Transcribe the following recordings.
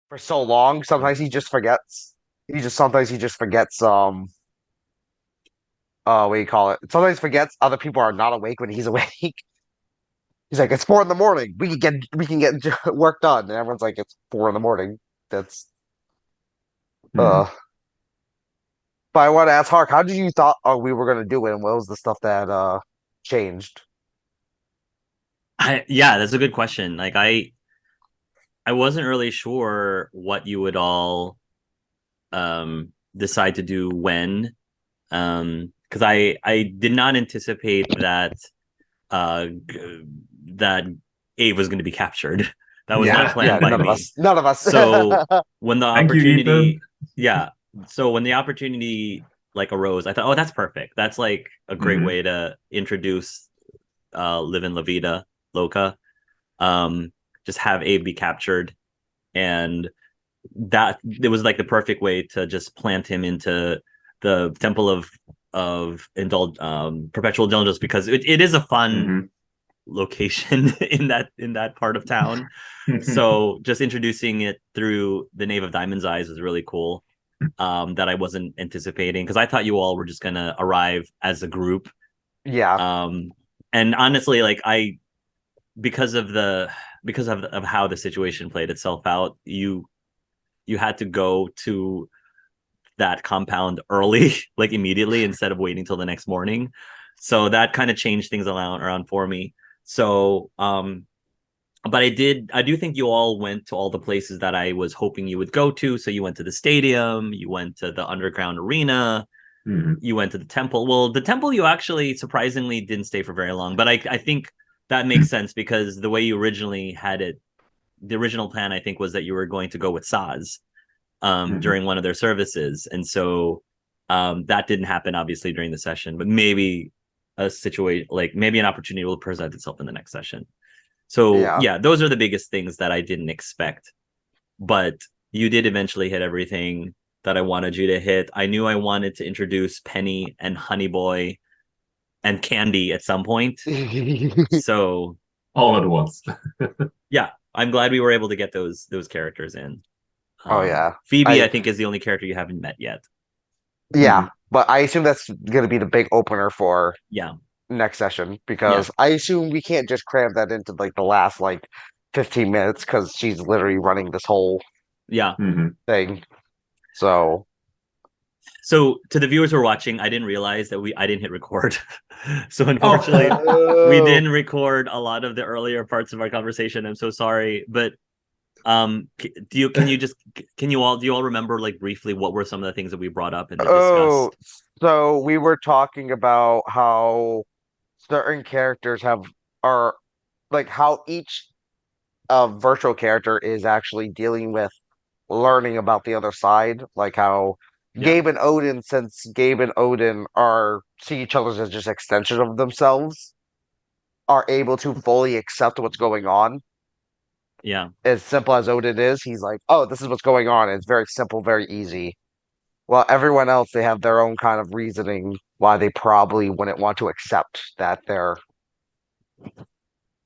for so long. Sometimes he just forgets. Sometimes he just forgets what do you call it? Sometimes forgets other people are not awake when he's awake. He's like, it's 4 in the morning. We can get work done. And everyone's like, it's 4 in the morning. That's Hmm. uh but I want to ask Hark, how did you thought we were gonna do it and what was the stuff that changed? Yeah, that's a good question. Like I wasn't really sure what you would all decide to do when. Because I did not anticipate that that Abe was going to be captured. That was not Yeah, planned yeah, by none of me. us. None of us. So when the Thank you, Ethan. opportunity, yeah. So when the opportunity like arose, I thought, oh, that's perfect. That's like a great Hmm. way to introduce Live in La Vida Loca. Um, just have Abe be captured, and that it was like the perfect way to just plant him into the temple of perpetual indulgence because it is a fun Hmm. location in that part of town. So just introducing it through the Knave of Diamonds Eyes was really cool. That I wasn't anticipating because I thought you all were just gonna arrive as a group. Yeah. Um, and honestly, like I because of how the situation played itself out, you had to go to that compound early, like immediately, instead of waiting till the next morning. So that kind of changed things around for me. So but I do think you all went to all the places that I was hoping you would go to. So you went to the stadium, you went to the underground arena, Hmm. you went to the temple. Well, the temple you actually surprisingly didn't stay for very long, but I think that makes sense because the way you originally had it, the original plan I think was that you were going to go with Saz Hmm. during one of their services, and so that didn't happen obviously during the session, but maybe a situation like maybe an opportunity will present itself in the next session. So Yeah. yeah, those are the biggest things that I didn't expect, but you did eventually hit everything that I wanted you to hit. I knew I wanted to introduce Penny and Honey Boy and Candy at some point. So All at once. yeah, I'm glad we were able to get those characters in. Oh yeah. Phoebe, I I think, is the only character you haven't met yet. Yeah, Hmm. but I assume that's gonna be the big opener for Yeah, next session yeah, because I assume we can't just cram that into like the last like 15 minutes because she's literally running this whole yeah. Hmm. thing. So, So to the viewers who are watching, I didn't realize that I didn't hit record. So unfortunately, Oh. we oh, didn't record a lot of the earlier parts of our conversation. I'm so sorry, but do you can you just can you all do you all remember like briefly what were some of the things that we brought up and oh, discussed? so we were talking about how certain characters have are like how each virtual character is actually dealing with learning about the other side, like how Yeah, Gabe and Odin, since Gabe and Odin are see each other as just extensions of themselves, are able to fully accept what's going on. yeah, As simple as Odin is, he's like, "Oh, this is what's going on." It's very simple, very easy. Well, everyone else, they have their own kind of reasoning why they probably wouldn't want to accept that they're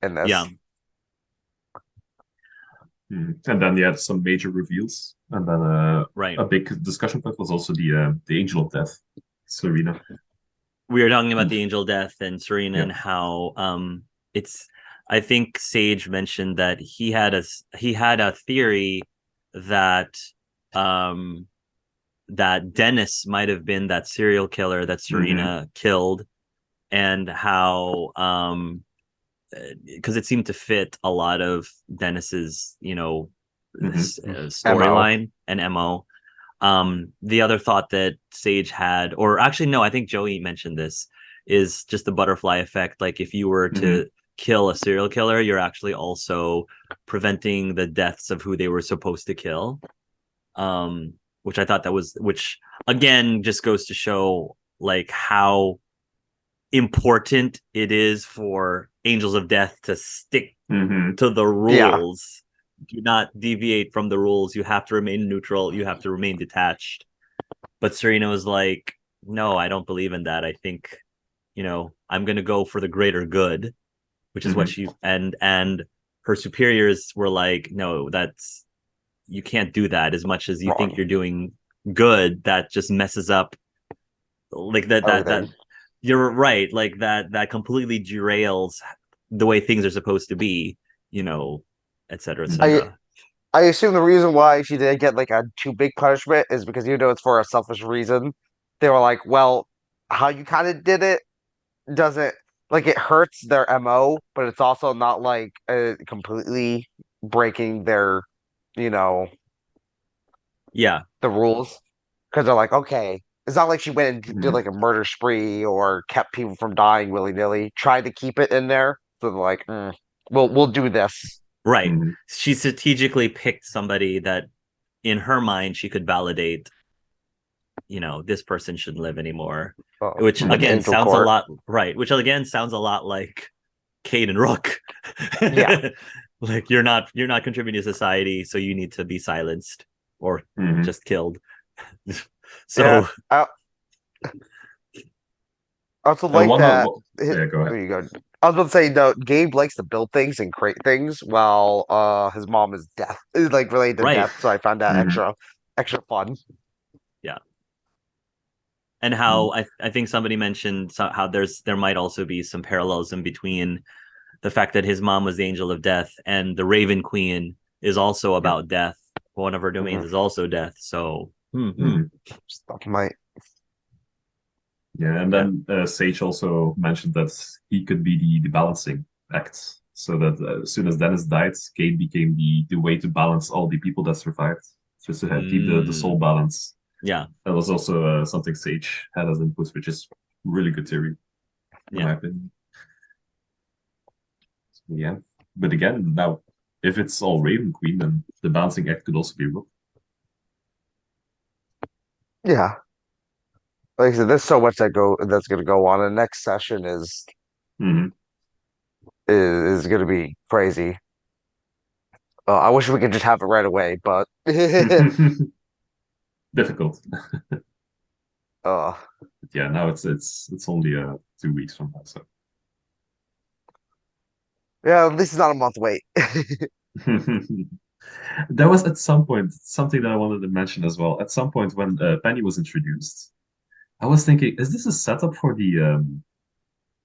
in yeah. this. Mhm. And then you had some major reveals, and then Right. a big discussion point was also the Angel of Death, Serena. We were talking about And the Angel Death and Serena yeah. and how it's. I think Sage mentioned that he had a theory that um that Dennis might have been that serial killer that Hmm. Serena killed, and how because it seemed to fit a lot of Dennis's Hmm. MO. storyline and MO. The other thought that Sage had, or actually no, I think Joey mentioned this, is just the butterfly effect. Like if you were Hmm. to kill a serial killer, you're actually also preventing the deaths of who they were supposed to kill. Um, which I thought that was, which again just goes to show like how important it is for Angels of Death to stick Hmm. to the Yeah. rules. Do not deviate from the rules. You have to remain neutral. You have to remain detached. But Serena was like, no, I don't believe in that. I think, I'm going to go for the greater good, which is what Hmm. she and her superiors were like, no, you can't do that as much as you think Wrong. you're doing good. That just messes up like that Everything. you're right, like that completely derails the way things are supposed to be, you know, et cetera, et Mhm. I cetera. I assume the reason why she didn't get like a too big punishment is because even though it's for a selfish reason, they were like, well, how you kind of did it doesn't like it hurts their MO, but it's also not like completely breaking their, you know, Yeah, the rules. Because they're like, okay, it's not like she went and did Mhm. like a murder spree or kept people from dying willy-nilly. Tried to keep it in there, so they're like, we'll do this. right. Mhm. She strategically picked somebody that in her mind she could validate, this person shouldn't live anymore. Which Like Mhm. again Angel sounds a Court. lot right, which again sounds a lot like Cade and Rook. Yeah, Like you're not contributing to society, so you need to be silenced or Mhm. just killed. yeah. So I also like One of that. yeah, go ahead. There you go. I was about to say, no, Gabe likes to build things and create things, while his mom is like related to right, death. So I found that Mhm. extra fun. yeah. And Mhm. how I think somebody mentioned how there might also be some parallelism between the fact that his mom was the angel of death and the Raven Queen is also Yep. about death. One of her domains Hmm. is also death. So, Mhm. Stuff might. Yeah, and yeah, then Sage also mentioned that he could be the balancing act, so that as soon as Dennis died, Kate became the way to balance all the people that survived, just to keep the soul mm, balance. yeah, That was also something Sage had as input, which is really good theory, in yeah, my opinion. Yeah, but again, now if it's all Raven Queen, then the balancing act could also be Rook. Yeah, like I said, there's so much that's going to go on. The next session Hmm. is going to be crazy. I wish we could just have it right away, but Difficult. uh, But yeah, now it's only 2 weeks from now, so. yeah, at least it's not a month wait. There was at some point something that I wanted to mention as well. At some point when Penny was introduced, I was thinking, is this a setup for the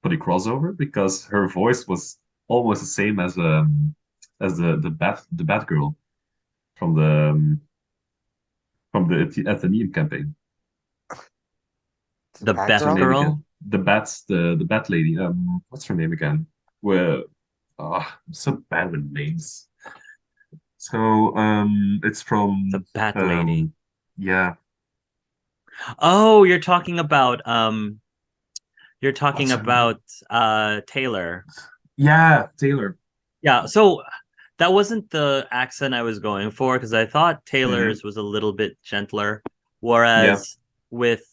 crossover? Because her voice was almost the same as the Batgirl from the Athenaeum campaign. the What's her Beth Batgirl? name again? Girl, The Bat lady. What's her name again? Where I'm so bad with names. So it's the from Bat Lady. um yeah. Oh, you're talking What's her name? about Taylor. Yeah, Taylor. Yeah, so that wasn't the accent I was going for because I thought Hmm. Taylor's was a little bit gentler, Yeah. whereas with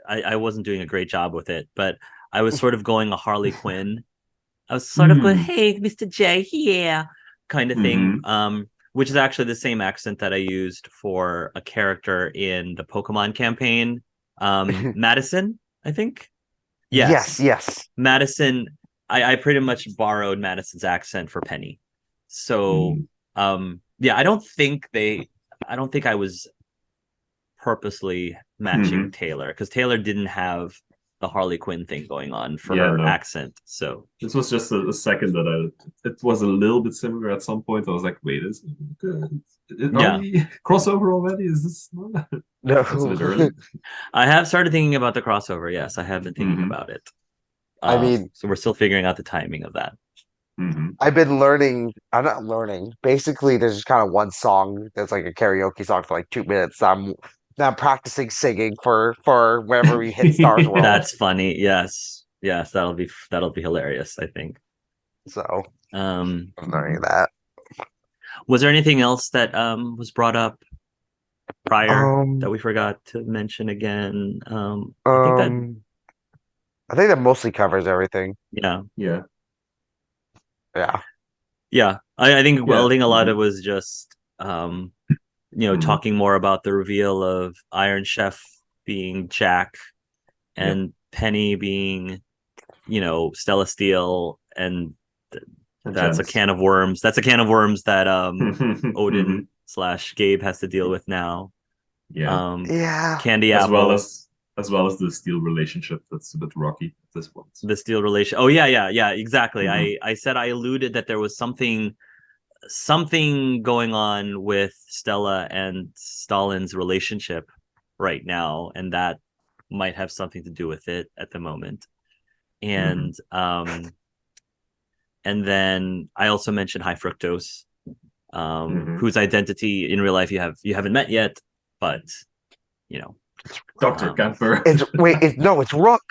I wasn't doing a great job with it, but I was sort of going a Harley Quinn. I was sort of going, Mm. "Hey, Mr. J, yeah," kind of thing. Hmm. Which is actually the same accent that I used for a character in the Pokemon campaign. Madison, I think. Yes, Yes, yes. Madison. I pretty much borrowed Madison's accent for Penny. So, Mm. yeah, I don't think I was purposely matching Hmm. Taylor because Taylor didn't have the Harley Quinn thing going on for Yeah, her no. accent. So, This was just a second that it was a little bit similar at some point. I was like, wait, is are yeah, we crossover already? Is this that's a No. bit early? I have started thinking about the crossover. Yes, I have been thinking Hmm. about it. I mean, So we're still figuring out the timing of that. Hmm. I've been learning. I'm not learning. Basically, there's just kind of one song that's like a karaoke song for like 2 minutes. I'm practicing singing for whenever we hit Stars World. That's funny. Yes, yes, that'll be hilarious. I think. So Um, I'm learning Hmm. that. was there anything else that was brought up prior that Um, we forgot to mention again? I think that um, I think that mostly covers everything. yeah, Yeah. Yeah. yeah. I think Yeah. well, I think a lot Hmm. of it was just Hmm. talking more about the reveal of Iron Chef being Jack Yep. and Penny being Stella Steel, and And that's a Janice. can of worms. That's a can of worms that Hmm. Odin slash Gabe has to deal with now. Yeah. Yeah. Candy As well Apple, as the steel relationship that's a bit rocky at this point. the steel relation. Oh yeah, exactly. Mhm. I said I alluded that there was something going on with Stella and Stalin's relationship right now, and that might have something to do with it at the moment. Mhm. And then I also mentioned high fructose, Mhm. whose identity in real life you haven't met yet, but you know, Dr. um, Kemper. It's Rook.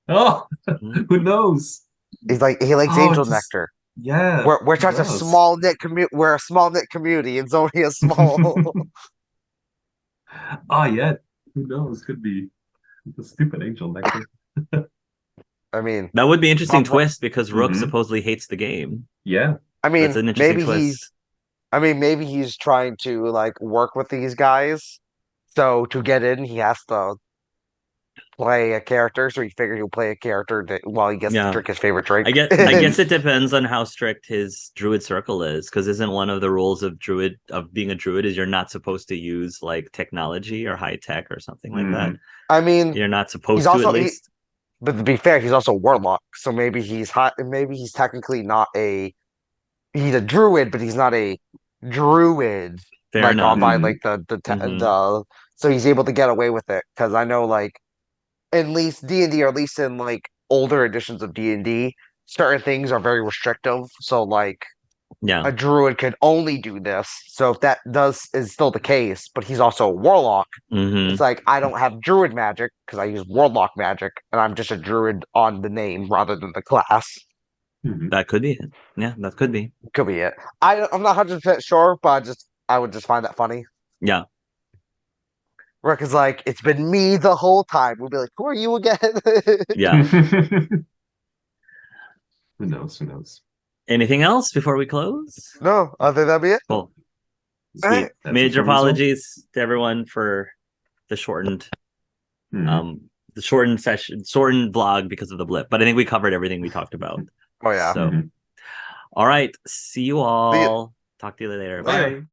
Oh, hmm, who knows? He likes Oh, angel it's nectar. yeah, We're he such a does. small knit community. We're a small knit community. It's only a small. Oh yeah, who knows? Could be the stupid angel nectar. I mean, that would be an interesting not wrong. twist because Rook Hmm. supposedly hates the game. Yeah. I That's mean, an interesting maybe twist. he's. I mean, maybe he's trying to like work with these guys. So to get in, he has to play a character. So he figured he'll play a character while he gets to Yeah, drink his favorite drink. I guess it depends on how strict his druid circle is, because isn't one of the rules of being a druid is you're not supposed to use like technology or high tech or something like that. Hmm. I mean, You're not he's supposed to, at also least. but to be fair, he's also a warlock. So maybe he's hot. Maybe he's technically not a. He's a druid, but he's not a druid. Fair Like all enough. by Hmm. like Hmm. the. So he's able to get away with it because I know like at least D&D, or at least in like older editions of D&D, certain things are very restrictive. So like Yeah. a druid could only do this. So if that does is still the case, but he's also a warlock, it's Hmm. like I don't have druid magic because I use warlock magic, and I'm just a druid on the name rather than the class. Hmm. That could be it. Yeah, that could be. Could be it. I'm not 100% sure, but I would just find that funny. Yeah. Rick is like, it's been me the whole time. We'll be like, who are you again? Yeah. Who knows? Who knows? Anything else before we close? No, I think that'd be it. Cool. All right. Sweet. That's it Major from us all. apologies to everyone for the shortened Hmm. um shortened vlog because of the blip. But I think we covered everything we talked about. Oh yeah. So Hmm. all right. See you See you all. Talk to you later. later. Bye.